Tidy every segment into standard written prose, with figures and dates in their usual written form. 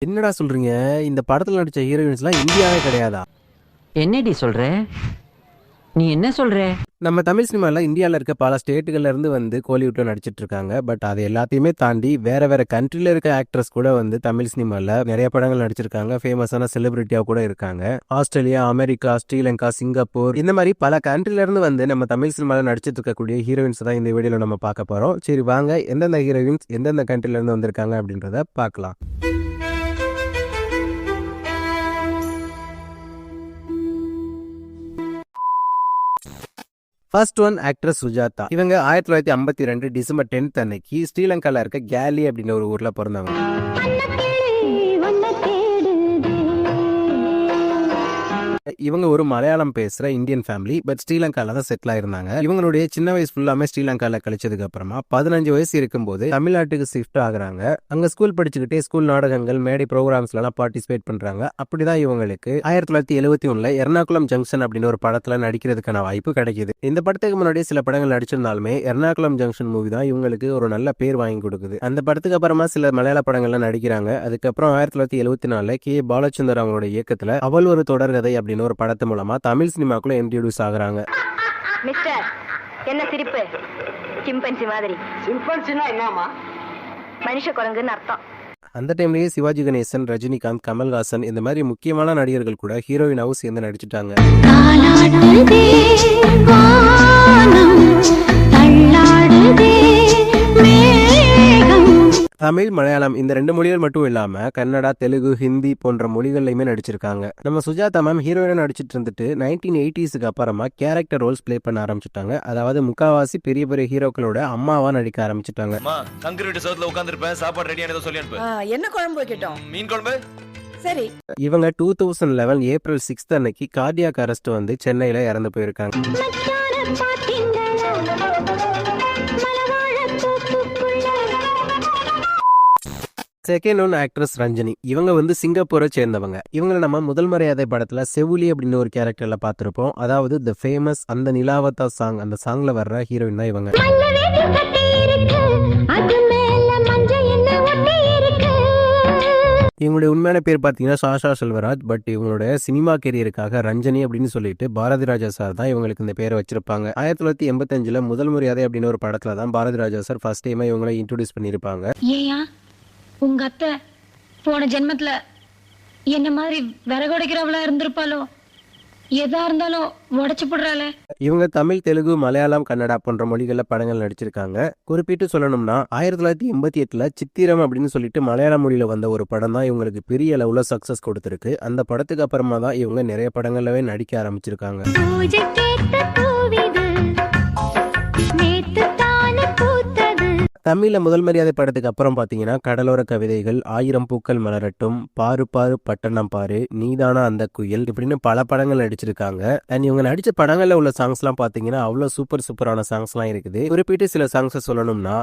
என்னடா சொல்றீங்க? இந்த படத்துல நடிச்ச ஹீரோயின்ஸ்லாம் இந்தியாவே கிடையாதா? என்னடி சொல்ற? நீ என்ன சொல்ற? நம்ம தமிழ் சினிமால இந்தியால இருக்க பல ஸ்டேட்டுகள்ல இருந்து வந்து கோலிவுட்ல நடிச்சிட்டு இருக்காங்க. பட் அது எல்லாத்தையுமே தாண்டி வேற வேற கண்ட்ரில இருக்க ஆக்ட்ரஸ் கூட வந்து தமிழ் சினிமால நிறைய படங்கள் நடிச்சிருக்காங்க. ஃபேமஸான செலிபிரிட்டியா கூட இருக்காங்க. ஆஸ்திரேலியா, அமெரிக்கா, ஸ்ரீலங்கா, சிங்கப்பூர் இந்த மாதிரி பல கண்ட்ரில இருந்து வந்து நம்ம தமிழ் சினிமால நடிச்சிட்டு இருக்கக்கூடிய ஹீரோயின்ஸ் தான் இந்த வீடியோல நம்ம பார்க்க போறோம். சரி வாங்க, எந்தெந்த ஹீரோயின்ஸ் எந்தெந்த கண்ட்ரில இருந்து வந்திருக்காங்க அப்படின்றத பார்க்கலாம். First one actress Sujatha. இவங்க 1952 டிசம்பர் 10 அன்னைக்கு ஸ்ரீலங்கால இருக்க கேலி அப்படின்ற ஒரு ஊர்ல பிறந்தவங்க. இவங்க ஒரு மலையாளம் பேசுற இந்தியன் ஃபேமிலி. பட் ஸ்ரீலங்கால தான் செட்டில் ஆயிருந்தாங்க. இவங்களுடைய சின்ன வயசு ஃபுல்லாமே ஸ்ரீலங்கால கழிச்சதுக்கு அப்புறமா 15 வயசு இருக்கும்போது தமிழ்நாட்டுக்கு ஷிஃப்ட் ஆகுறாங்க. அங்க ஸ்கூல் படிச்சுக்கிட்டே ஸ்கூல் நாடகங்கள், மேடை ப்ரோக்ராம்ஸ்ல எல்லாம் பார்ட்டிசிபேட் பண்றாங்க. அப்படிதான் இவங்களுக்கு 1971 எர்ணாகுளம் ஜங்ஷன் அப்படின்னு ஒரு படத்துல நடிக்கிறதுக்கான வாய்ப்பு கிடைக்குது. இந்த படத்துக்கு முன்னாடி சில படங்கள் நடிச்சிருந்தாலுமே எர்ணாகுளம் ஜங்ஷன் மூவி தான் இவங்களுக்கு ஒரு நல்ல பேர் வாங்கி கொடுக்குது. அந்த படத்துக்கு அப்புறமா சில மலையாள படங்கள்ல நடிக்கிறாங்க. அதுக்கப்புறம் 1974 கே பாலச்சந்தர் அவங்களோட இயக்கத்துல அவள் ஒரு தொடர்கதை அப்படின்னு ஒரு படத்து மூலமா தமிழ் சினிமாக்குள்ள இன்ட்ரோடியூஸ் ஆகுறாங்க. மிஸ்டர், என்ன சிரிப்பு? சிம்பன்சி மாதிரி. சிம்பன்சினா என்னமா? மனுஷ குரங்குன்னு அர்த்தம். அந்த டைம்லயே சிவாஜி கணேசன், ரஜினிகாந்த், கமல்ஹாசன் இந்த மாதிரி முக்கியமான நடிகர்கள் கூட ஹீரோயினாவும் சேர்ந்து நடிச்சுட்டாங்க. தமிழ், மலையாளம் இந்த 2 மொழிகள் மட்டும் இல்லாம கன்னடா, தெலுங்கு, ஹிந்தி போன்ற மொழிகள்லயுமே நடிச்சிருக்காங்க. நம்ம சுஜாதா மேம் ஹீரோயினா நடிச்சிட்டு இருந்துட்டு 1980s அப்புறமா கேரக்டர் ரோல்ஸ் பிளே பண்ண ஆரம்பிச்சுட்டாங்க. அதாவது முக்காவாசி பெரிய பெரிய ஹீரோக்களோட அம்மாவா நடிக்க ஆரம்பிச்சுட்டாங்க. கங்கிரீட் சவுத்துல உட்கார்ந்திருப்பேன், சாப்பாடு ரெடியா ஏதோ சொல்லி அனுப்பு. என்ன குழம்பு வைக்கட்டும்? மீன் குழம்பு. சரி. இவங்க 2011 ஏப்ரல் 6 அன்னைக்கு கார்டியாக் அரெஸ்ட் வந்து சென்னையில இறந்து போயிருக்காங்க. Second one actress Ranjani. இவங்க வந்து சிங்கப்பூரை சேர்ந்தவங்க. இவங்களை நம்ம முதல் மரியாதை படத்துல செவுலி அப்படின்னு ஒரு கேரக்டர்ல பார்த்திருப்போம். அதாவது தி ஃபேமஸ் அந்த நிலாவத்தா சாங், அந்த சாங்ல வர்ற ஹீரோயின் தான் இவங்க. இவங்களுடைய உண்மையான பேர் பார்த்தீங்கன்னா சாஷா செல்வராஜ். பட் இவங்களுடைய சினிமா கெரியருக்காக ரஞ்சனி அப்படின்னு சொல்லிட்டு பாரதி ராஜா சார் தான் இவங்களுக்கு இந்த பேரை வச்சிருப்பாங்க. 1985 முதல் மரியாதை அப்படின்னு ஒரு படத்துல தான் பாரதி ராஜா சார் ஃபர்ஸ்ட் டைமா இவங்களை இன்ட்ரோடியூஸ் பண்ணியிருப்பாங்க. ஏயா உங்க அத்தை போன ஜென்மத்துல என்ன மாதிரி விறகுடைக்கிறவளா இருந்திருப்பாளோ? எதா இருந்தாலும் உடைச்சு போடுறாளே. இவங்க தமிழ், தெலுங்கு, மலையாளம், கன்னடா போன்ற மொழிகள்ல படங்கள் நடிச்சிருக்காங்க. குறிப்பிட்டு சொல்லணும்னா 1988 சித்திரம் அப்படின்னு சொல்லிட்டு மலையாள மொழியில வந்த ஒரு படம் தான் இவங்களுக்கு பெரிய அளவுல சக்சஸ் கொடுத்திருக்கு. அந்த படத்துக்கு அப்புறமா தான் இவங்க நிறைய படங்கள்லவே நடிக்க ஆரம்பிச்சிருக்காங்க. தமிழ்ல முதல் மரியாதை படத்துக்கு அப்புறம் பாத்தீங்கன்னா கடலோர கவிதைகள், 1000 பூக்கள் மலரட்டும், பாரு பாரு பட்டணம் பாரு, நீதானா அந்த குயில் இப்படின்னு பல படங்கள் நடிச்சிருக்காங்க. அண்ட் இவங்க நடிச்ச படங்கள்ல உள்ள சாங்ஸ் எல்லாம் பாத்தீங்கன்னா அவ்வளவு சூப்பரான சாங்ஸ் எல்லாம் இருக்குது. குறிப்பிட்டு சில சாங்ஸ் சொல்லணும்னா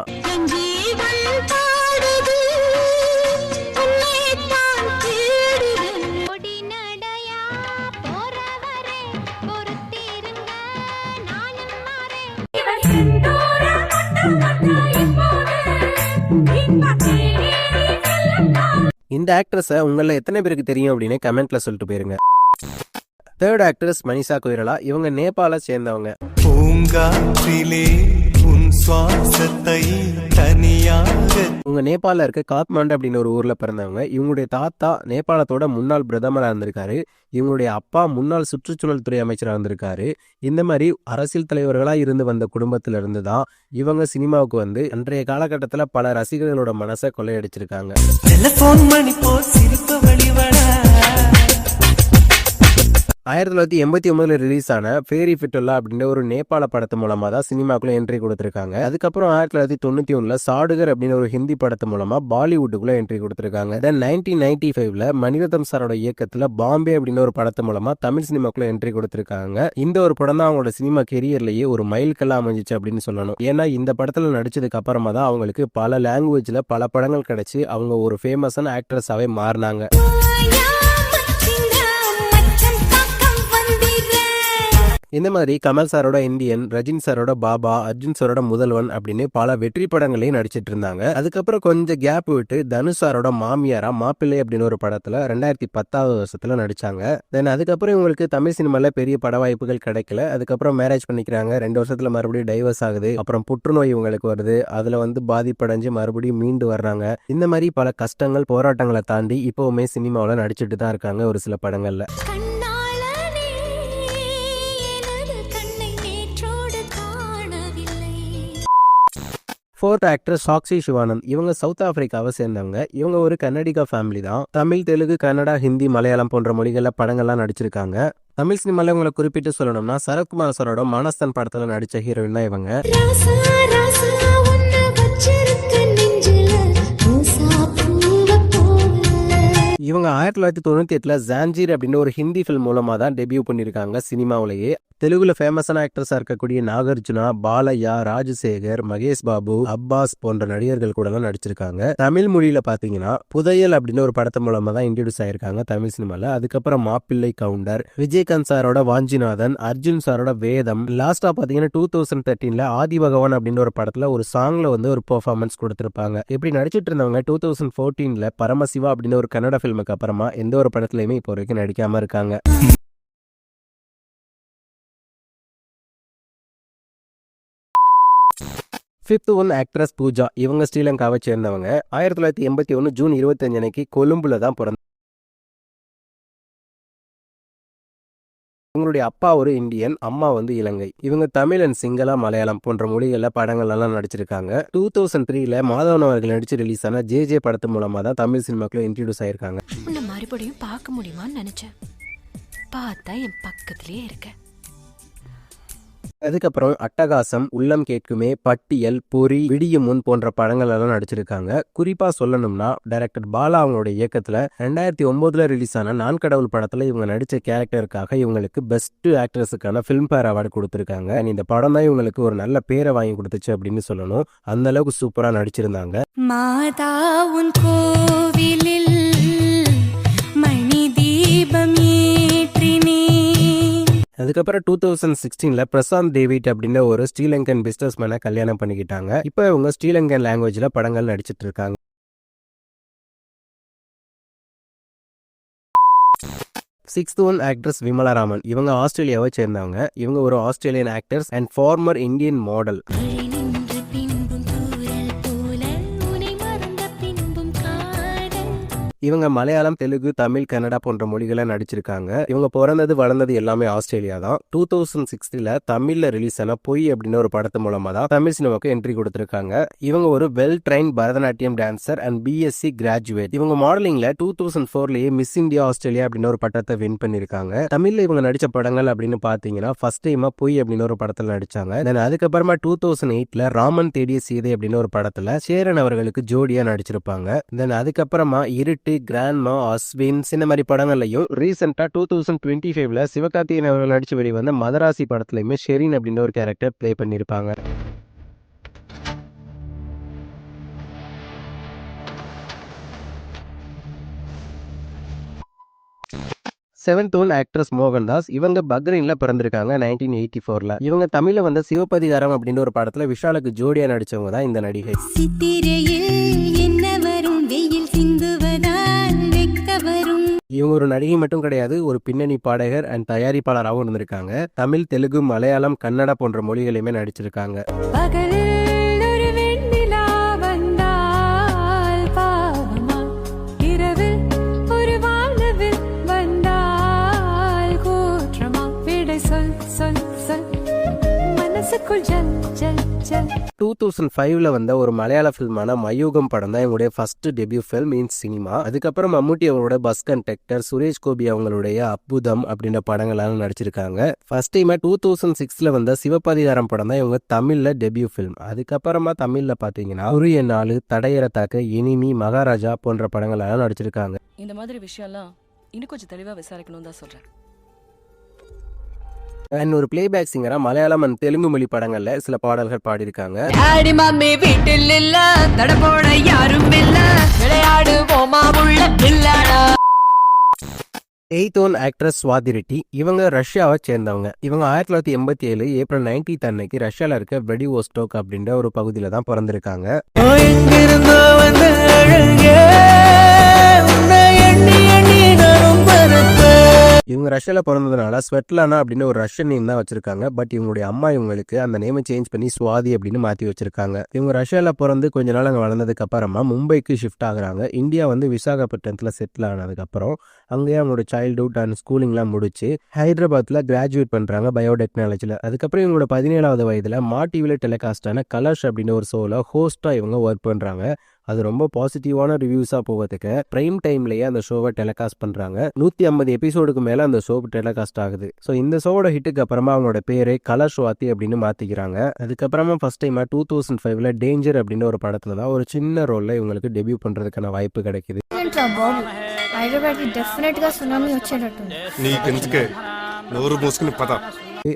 இந்த ஆக்ட்ரஸை உங்கள எத்தனை பேருக்கு தெரியும் அப்படின்னு கமெண்ட்ல சொல்லிட்டு போயிருங்க. Third actress Manisha Koirala. இவங்க நேபாள சேர்ந்தவங்க. இவங்க நேபாள இருக்க காத்மாண்டு அப்படின்னு ஒரு ஊர்ல பிறந்தவங்க. இவங்களுடைய தாத்தா நேபாளத்தோட முன்னாள் பிரதமரா இருந்திருக்காரு. இவங்களுடைய அப்பா முன்னாள் சுற்றுச்சூழல் துறை அமைச்சராக இருந்திருக்காரு. இந்த மாதிரி அரசியல் தலைவர்களா இருந்து வந்த குடும்பத்தில இருந்து தான் இவங்க சினிமாவுக்கு வந்து அன்றைய காலகட்டத்தில் பல ரசிகர்களோட மனசை கொள்ளையடிச்சிருக்காங்க. 1989 ரிலீஸ் ஆன ஃபேரி ஃபிட்டுல்லா அப்படின்ற ஒரு நேபாள படத்து மூலமா தான் சினிமாக்குள்ள என்ட்ரி கொடுத்திருக்காங்க. அதுக்கப்புறம் 1991 சாடுகர் அப்படின்னு ஒரு ஹிந்தி படத்து மூலமா பாலிவுட்டுக்குள்ள என்ட்ரி கொடுத்திருக்காங்க. தென் 1995 மணிரத்னம் சாரோட இயக்கத்துல பாம்பே அப்படின்னு ஒரு படத்து மூலமா தமிழ் சினிமாக்குள்ள என்ட்ரி கொடுத்திருக்காங்க. இந்த ஒரு படம் தான் அவங்களோட சினிமா கெரியர்லயே ஒரு மைல்கல்லா அமைஞ்சிச்சு அப்படின்னு சொல்லணும். ஏன்னா இந்த படத்துல நடிச்சதுக்கு அப்புறமா தான் அவங்களுக்கு பல லாங்குவேஜ்ல பல படங்கள் கிடைச்சு அவங்க ஒரு ஃபேமஸான ஆக்ட்ரஸாவே மாறினாங்க. இந்த மாதிரி கமல் சாரோட இந்தியன், ரஜினி சாரோட பாபா, அர்ஜுன் சாரோட முதல்வன் அப்படின்னு பல வெற்றி படங்களையும் நடிச்சிட்டு இருந்தாங்க. அதுக்கப்புறம் கொஞ்சம் கேப் விட்டு தனுஷ் சாரோட மாமியாரா மாப்பிள்ளை அப்படின்னு ஒரு படத்துல 2010 வருஷத்துல நடிச்சாங்க. தென் அதுக்கப்புறம் இவங்களுக்கு தமிழ் சினிமால பெரிய பட வாய்ப்புகள் கிடைக்கல. அதுக்கப்புறம் மேரேஜ் பண்ணிக்கிறாங்க. 2 வருஷத்துல மறுபடியும் டைவர்ஸ் ஆகுது. அப்புறம் புற்றுநோய் இவங்களுக்கு வருது. அதுல பாதிப்படைஞ்சு மறுபடியும் மீண்டு வர்றாங்க. இந்த மாதிரி பல கஷ்டங்கள், போராட்டங்களை தாண்டி இப்பவுமே சினிமாவில் நடிச்சிட்டு தான் இருக்காங்க ஒரு சில படங்கள்ல. Fourth actor Sakshi Sivanand. இவங்க சவுத் ஆப்பிரிக்காவை சேர்ந்தவங்க. இவங்க ஒரு கன்னடிகா ஃபேமிலி தான். தமிழ், தெலுங்கு, கன்னடா, ஹிந்தி, மலையாளம் போன்ற மொழிகளில் படங்கள்லாம் நடிச்சிருக்காங்க. தமிழ் சினிமாவில் இவங்களை குறிப்பிட்டு சொல்லணும்னா சரத்குமார் சாரோட மானஸ்தான் படத்தில் நடித்த ஹீரோயின் தான் இவங்க. இவங்க 1998 ஜான்ஜீர் அப்படின்னு ஒரு ஹிந்தி ஃபில்ம் மூலமா தான் டெபியூ பண்ணியிருக்காங்க சினிமாவிலேயே. தெலுங்குல ஃபேமஸான ஆக்டர்ஸா இருக்கக்கூடிய நாகார்ஜுனா, பாலையா, ராஜசேகர், மகேஷ் பாபு, அப்பாஸ் போன்ற நடிகர்கள் கூட எல்லாம் நடிச்சிருக்காங்க. தமிழ் மொழியில பாத்தீங்கன்னா புதையல் அப்படின்னு ஒரு படத்து மூலமா தான் இன்ட்ரோடியூஸ் ஆயிருக்காங்க தமிழ் சினிமால. அதுக்கப்புறம் மாப்பிள்ளை கவுண்டர், விஜயகாந்த் சாரோட வாஞ்சிநாதன், அர்ஜுன் சாரோட வேதம், லாஸ்டா பாத்தீங்கன்னா 2013 ஆதி பகவான் அப்படின்னு ஒரு படத்துல ஒரு சாங்ல ஒரு பெர்ஃபார்மன்ஸ் கொடுத்திருப்பாங்க. இப்படி நடிச்சிட்டு இருந்தவங்க 2014 பரமசிவா அப்படின்னு ஒரு கன்னட ஃபில்முக்கு அப்புறமா எந்த ஒரு படத்துலயுமே இப்போ வரைக்கும் நடிக்காம இருக்காங்க. Fifth one actress Pooja. இவங்க ஸ்ரீலங்காவை சேர்ந்தவங்க. 1981 ஜூன் 25 அன்னைக்கு கொழும்புல தான் பிறந்தாங்க. இவங்களுடைய அப்பா ஒரு இந்தியன், அம்மா இலங்கை. இவங்க தமிழ் அண்ட் சிங்களா, மலையாளம் போன்ற மொழிகளில் படங்கள்லாம் நடிச்சிருக்காங்க. 2003 மாதவன் அவர்கள் நடிச்சு ரிலீஸ் ஆன ஜே படத்து மூலமா தான் தமிழ் சினிமாக்குள்ள இன்ட்ரோடியூஸ் ஆயிருக்காங்க. உன்னை மறுபடியும் பார்க்க முடியுமான்னு நினைச்சேன். பார்த்தா என் பக்கத்திலேயே இருக்க. அதுக்கப்புறம் அட்டகாசம், உள்ளம் கேட்குமே, பட்டியல், பொறி, விடியும் முன் போன்ற படங்கள் எல்லாம் நடிச்சிருக்காங்க. குறிப்பா சொல்லணும்னா டைரக்டர் பாலா அவங்களோட இயக்கத்துல 2009 ரிலீஸ் ஆன நான் கடவுள் படத்துல இவங்க நடிச்ச கேரக்டருக்காக இவங்களுக்கு பெஸ்ட் ஆக்ட்ரஸுக்கான ஃபிலிம் ஃபேர் அவார்டு கொடுத்திருக்காங்க. இந்த படம் தான் இவங்களுக்கு ஒரு நல்ல பேரை வாங்கி கொடுத்துச்சு அப்படின்னு சொல்லணும். அந்த அளவுக்கு சூப்பரா நடிச்சிருந்தாங்க. மாதா உன் கோவிலில் மணி தீபம் ஏற்றினே. அதுக்கப்புறம் 2016 பிரசாந்த் டேவிட் அப்படின்ற ஒரு ஸ்ரீலங்கன் பிசினஸ் மேனை கல்யாணம் பண்ணிக்கிட்டாங்க. இப்போ இவங்க ஸ்ரீலங்கன் லாங்குவேஜ்ல படங்கள் நடிச்சிட்டு இருக்காங்க. Sixth one actress Vimala Raman. இவங்க ஆஸ்திரேலியாவை சேர்ந்தவங்க. இவங்க ஒரு Australian actors and farmer Indian model. இவங்க மலையாளம், தெலுங்கு, தமிழ், கன்னடா போன்ற மொழிகளை நடிச்சிருக்காங்க. இவங்க பிறந்தது வளர்ந்தது எல்லாமே ஆஸ்திரேலியா தான். 2006 தமிழ்ல ரிலீஸ் ஆன பொய் அப்படின்னு ஒரு படத்து மூலமா தான் தமிழ் சினிமாவுக்கு என்ட்ரி கொடுத்திருக்காங்க. இவங்க ஒரு well train Bharatanatyam dancer and BSc graduate. இவங்க மாடலிங்ல 2004 மிஸ் இந்தியா ஆஸ்திரேலியா அப்படின்னு ஒரு பட்டத்தை வின் பண்ணிருக்காங்க. தமிழ்ல இவங்க நடிச்ச படங்கள் அப்படின்னு பாத்தீங்கன்னா ஃபர்ஸ்ட் டைமா பொய் அப்படின்னு ஒரு படத்துல நடிச்சாங்க. தென் அதுக்கப்புறமா 2008 ராமன் தேடிய சீதை அப்படின்னு ஒரு படத்துல சேரன் அவர்களுக்கு ஜோடியா நடிச்சிருப்பாங்க. தென் அதுக்கப்புறமா இருட்டு, கிராண்ட்மா, அஸ்வின் இந்த மாதிரி படங்கள்லையும் ரீசெண்டா 2025 சிவகார்த்திகேயன் அவர்கள் நடிச்சு வெளிவந்த மதராசி படத்துலயுமே ஷெரீன் அப்படின்னு ஒரு கேரக்டர் பிளே பண்ணிருப்பாங்க. Seventh one actress Mohandas. இவங்க பக்ரைன்ல பிறந்திருக்காங்க 1984. இவங்க தமிழ்ல சிவபதிகாரம் அப்படின்னு ஒரு படத்துல விஷாலுக்கு ஜோடியா நடிச்சவங்க தான் இந்த நடிகை. இவங்க ஒரு நடிகை மட்டும் கிடையாது, ஒரு பின்னணி பாடகர் அண்ட் தயாரிப்பாளராகவும் இருந்திருக்காங்க. தமிழ், தெலுங்கு, மலையாளம், கன்னடா போன்ற மொழிகளையுமே நடிச்சிருக்காங்க. மனசுக்குள் ஜல் ஜல் ஜல். 2005 வந்த ஒரு மலையாள ஃபில்மான மயூகம் படம் தான் இவங்களுடைய first debut film in cinema. அதுக்கப்புறம் மம்முட்டி அவங்களோட பஸ் கண்டக்டர், சுரேஷ் கோபி அவங்களுடைய அற்புதம் அப்படின்ற படங்களால நடிச்சிருக்காங்க. ஃபர்ஸ்ட் டைம் 2006 வந்த சிவபதிகாரம் படம் தான் இவங்க தமிழ்ல டெபியூ ஃபில்ம். அதுக்கப்புறமா தமிழ்ல பாத்தீங்கன்னா உரிய நாள், தடையற தாக்க, எனிமி, மகாராஜா போன்ற படங்களால நடிச்சிருக்காங்க. இந்த மாதிரி விஷயம்லாம் இன்னும் கொஞ்சம் தெளிவா விசாரிக்கணும் தான் சொல்றேன். அண்ட் ஒரு பிளேபேக் சிங்கரா மலையாளம் அண்ட் தெலுங்கு மொழி படங்கள்ல சில பாடல்கள் பாடியிருக்காங்க. ஆடி மாமி வீட்டில் இல்ல, தடபோட யாரும் இல்ல, விளையாடு போமா உள்ள பிள்ளாடா. Eight one actress Swathi Reddy. இவங்க ரஷ்யாவை சேர்ந்தவங்க. இவங்க 1987 ஏப்ரல் 19 அன்னைக்கு ரஷ்யால இருக்க வெடிவோஸ்டோக் அப்படின்ற ஒரு பகுதியில தான் பிறந்திருக்காங்க. இவங்க ரஷ்யால பிறந்ததுனால ஸ்வெட்லானா அப்படின்னு ஒரு ரஷ்யன் நேம் தான் வச்சிருக்காங்க. பட் இவங்களுடைய அம்மா இவங்களுக்கு அந்த நேமை சேஞ்ச் பண்ணி ஸ்வாதி அப்படின்னு மாத்தி வச்சிருக்காங்க. இவங்க ரஷ்யால பிறந்து கொஞ்ச நாள் அங்கே வளர்ந்ததுக்கு அப்புறமா மும்பைக்கு ஷிஃப்ட் ஆகுறாங்க. இந்தியா வந்து விசாகப்பட்டினத்துல செட்டில் ஆனதுக்கு அப்புறம் அங்கேயே அவங்களோட சைல்ட்ஹுட் அண்ட் ஸ்கூலிங்லாம் முடிச்சு ஹைதராபாத்ல கிராஜுவேட் பண்றாங்க பயோடெக்னாலஜில. அதுக்கப்புறம் இவங்களோட 17வது வயதுல மா டிவில டெலிகாஸ்டான கலர்ஸ் அப்படின்னு ஒரு ஷோல ஹோஸ்டா இவங்க ஒர்க் பண்றாங்க. அது ரொம்ப பாசிட்டிவான ரிவ்யூஸாக போகிறதுக்கு பிரைம் டைம்லேயே அந்த ஷோவை டெலிகாஸ்ட் பண்ணுறாங்க. 150 எபிசோடுக்கு மேலே அந்த ஷோ டெலிகாஸ்ட் ஆகுது. ஸோ இந்த ஷோவோட ஹிட்டுக்கு அப்புறமா அவங்களோட பேரை கலர் ஸ்வாதி அப்படின்னு மாற்றிக்கிறாங்க. அதுக்கப்புறமா ஃபர்ஸ்ட் டைமாக 2005 டேஞ்சர் அப்படின்னு ஒரு படத்தில் தான் ஒரு சின்ன ரோலில் இவங்களுக்கு டெபியூ பண்ணுறதுக்கான வாய்ப்பு கிடைக்குது.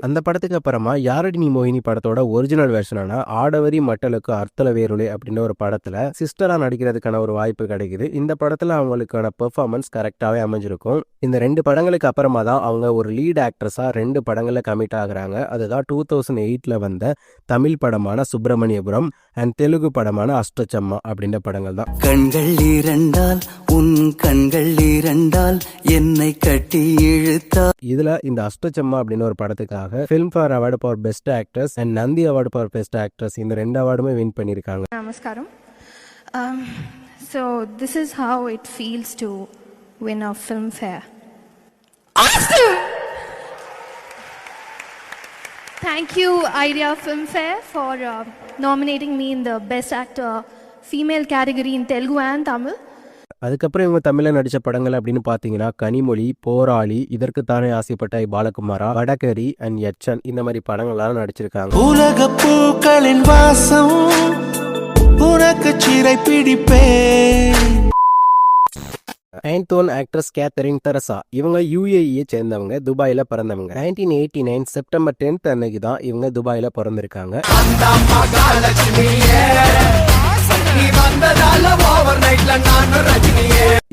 அந்த படத்துக்கு அப்புறமா யாரடி நீ மோகினி படத்தோட ஒரிஜினல் வெர்ஷனான ஆடவரி மட்டலுக்கு அர்த்தல வேருளே அப்படின்ற ஒரு படத்துல சிஸ்டரா நடிக்கிறதுக்கான ஒரு வாய்ப்பு கிடைக்குது. இந்த படத்துல அவங்களுக்கான பெர்ஃபார்மன்ஸ் கரெக்டாவே அமைஞ்சிருக்கும். இந்த 2 படங்களுக்கு அப்புறமா தான் அவங்க ஒரு லீட் ஆக்ட்ரஸா 2 படங்கள்ல கமிட் ஆகுறாங்க. அதுதான் 2008 வந்த தமிழ் படமான சுப்பிரமணியபுரம் அண்ட் தெலுங்கு படமான அஷ்டச்சம்மா அப்படின்ற படங்கள் தான். கண்கள் இரண்டால் உன் கண்கள் இரண்டால் என்னை கட்டி இழுத்தா. இதுல இந்த அஷ்டச்சம்மா அப்படின்னு ஒரு படத்துக்காக Filmfare award for best actress and Nandi award for best actress இந்த 2 அவார்டுமே வின் பண்ணியிருக்காங்க. நமஸ்காரம். So this is how it feels to win a Filmfare. Awesome! Thank you Idea Filmfare for nominating me in the Best Actor Female category in Telugu and Tamil. அதுக்கப்புறம் இவங்க தமிழில் நடித்த படங்கள் அப்படின்னு பார்த்தீங்கன்னா கனிமொழி, போராளி, இதற்கு தானே ஆசைப்பட்ட பாலகுமாரா, வடகரி அண்ட் யட்சன் இந்த மாதிரி படங்கள்லாம் நடிச்சிருக்காங்க. உலக பூக்களின் வாசம் உனக்கு சிறை பிடிப்பேன். Ninth one actress Catherine Tresa. இவங்க UAE சேர்ந்தவங்க, துபாயில பிறந்தவங்க. 1989 செப்டம்பர் 10 அன்னைக்கு தான் இவங்க துபாயில பிறந்திருக்காங்க.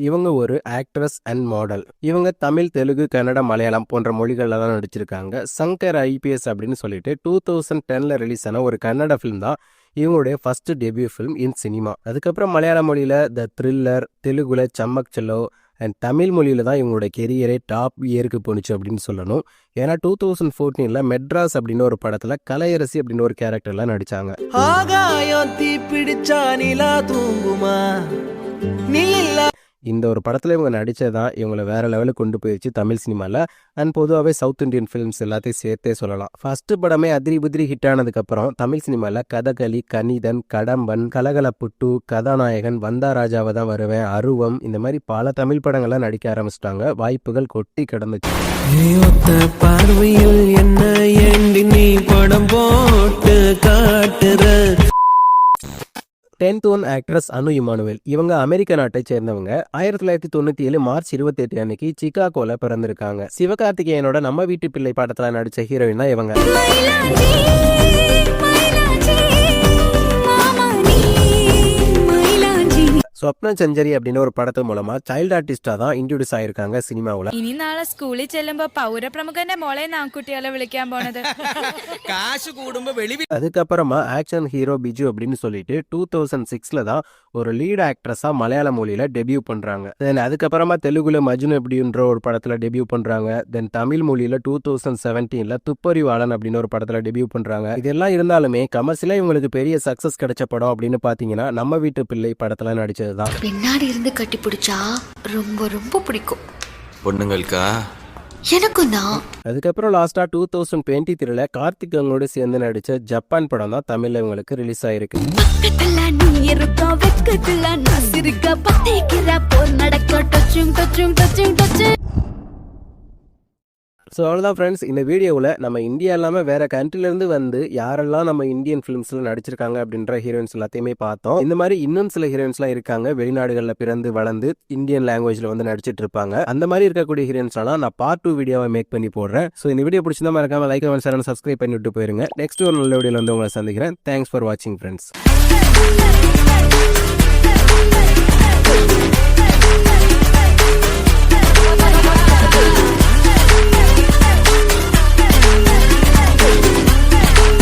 இவங்க ஒரு ஆக்ட்ரஸ் அண்ட் மாடல். இவங்க தமிழ், தெலுங்கு, கன்னடம், மலையாளம் போன்ற மொழிகள்ல தான் நடிச்சிருக்காங்க. சங்கர் IPS அப்படின்னு சொல்லிட்டு 2010 ரிலீஸ் ஆன ஒரு கன்னட ஃபிலிம் தான் இவங்களுடைய first debut film in cinema. அதுக்கப்புறம் மலையாள மொழியில த த்ரில்லர், தெலுங்குல சம்மக் செல்லோ அண்ட் தமிழ் மொழியில தான் இவங்களோட கெரியரே டாப் இயருக்கு போணுச்சு அப்படின்னு சொல்லணும். ஏன்னா 2014 மெட்ராஸ் அப்படின்னு ஒரு படத்துல கலையரசி அப்படின்னு ஒரு கேரக்டர்ல நடிச்சாங்க. ஆகாயம் தீ பிடிச்சா நிலா தூங்குமா நீ இல்ல. இந்த ஒரு படத்தில் இவங்க நடித்ததான் இவங்களை வேற லெவலுக்கு கொண்டு போயிடுச்சு தமிழ் சினிமாவில். அண்ட் பொதுவாகவே சவுத் இண்டியன் ஃபிலிம்ஸ் எல்லாத்தையும் சேர்த்தே சொல்லலாம். ஃபர்ஸ்ட் படமே அதிரி புதிரி ஹிட் ஆனதுக்கப்புறம் தமிழ் சினிமாவில் கதகளி, கணிதன், கடம்பன், கலகலப்புட்டு, கதாநாயகன், வந்தா ராஜாவை தான் வருவேன், அருவம் இந்த மாதிரி பல தமிழ் படங்கள்லாம் நடிக்க ஆரம்பிச்சிட்டாங்க. வாய்ப்புகள் கொட்டி கிடந்துச்சு. பார்வையில் என்ன ஏண்டி நீ படம் போட்டு காட்டுற. 10th ஒன் ஆக்ட்ரஸ் அனு இமானுவேல். இவங்க அமெரிக்க நாட்டை சேர்ந்தவங்க. 1997 மார்ச் 28 அன்னைக்கு சிகாகோல பிறந்திருக்காங்க. சிவகார்த்திகேயனோட நம்ம வீட்டு பிள்ளை படத்துல நடிச்ச ஹீரோயின் தான் இவங்க. സ്വപ്ന സെഞ്ചുറി அப்படின்னு ஒரு படத்து மூலமா சைல்ட் ஆர்டிஸ்டா தான் இன்ட்ரோடியூஸ் ஆயிருக்காங்க சினிமாவுல. ഇനി നാളെ സ്കൂളിൽ ചെല്ലുമ്പോ പൗരപ്രമുഖന്റെ മോളെ നാക്കുട്ടിയാലെ വിളിക്കാൻ പോണത്. காசு கூடும்ப வெளி. அதுக்கப்புறமா ஆக்ஷன் ஹீரோ பிஜு அப்படின்னு சொல்லிட்டு 2006 தான் ஒரு லீட் ஆக்ட்ரஸா மலையாள மொழியில டெபியூ பண்றாங்க. தென் அதுக்கப்புறமா தெலுங்குல மஜ்னு அப்படின்ற ஒரு படத்துல டெபியூ பண்றாங்க. தென் தமிழ் மொழியில 2017 துப்பறிவாளன் அப்படின்னு ஒரு படத்துல டெபியூ பண்றாங்க. இதெல்லாம் இருந்தாலுமே கமர்ஷியலா இவங்களுக்கு பெரிய சக்சஸ் கிடைச்ச படம் அப்படின்னு பாத்தீங்கன்னா நம்ம வீட்டு பிள்ளை படத்துல நடிச்சது. பின்னாடி இருந்து கட்டி பிடிச்சா ரொம்ப ரொம்ப பிடிக்கும் பொண்ணுங்களுக்கா எனக்கும் தான். அதுக்கப்புறம் லாஸ்டா 2023 கார்த்திக் அவங்களோட சேர்ந்து நடிச்ச ஜப்பான் படம் தான் தமிழ்ல இவங்களுக்கு ரிலீஸ் ஆயிருக்கு. ஸோ அவ்வளோதான் ஃப்ரெண்ட்ஸ், இந்த வீடியோவில் நம்ம இந்தியா இல்லாமல் வேறு கண்ட்ரிலேருந்து வந்து யாரெல்லாம் நம்ம இந்தியன் ஃபிலிம்ஸில் நடிச்சிருக்காங்க அப்படின்ற ஹீரோயின்ஸ் எல்லாத்தையுமே பார்த்தோம். இந்த மாதிரி இன்னும் சில ஹீரோயின்ஸ்லாம் இருக்காங்க, வெளிநாடுகளில் பிறந்து வளர்ந்து இந்தியன் லாங்குவேஜில் வந்து நடிச்சிட்டு இருப்பாங்க. அந்த மாதிரி இருக்கக்கூடிய ஹீரோயின்ஸ்லாம் நான் பார்ட் 2 வீடியோவை மேக் பண்ணி போடுறேன். ஸோ இந்த வீடியோ பிடிச்சிருந்தா மறக்காம லைக் கமெண்ட் ஷேர் சப்ஸ்கிரைப் பண்ணிவிட்டு போயிருங்க. நெக்ஸ்ட் ஒரு நல்ல வீடியோவில் வந்து உங்களை சந்திக்கிறேன். தேங்க்ஸ் ஃபார் வாட்சிங் ஃப்ரெண்ட்ஸ்.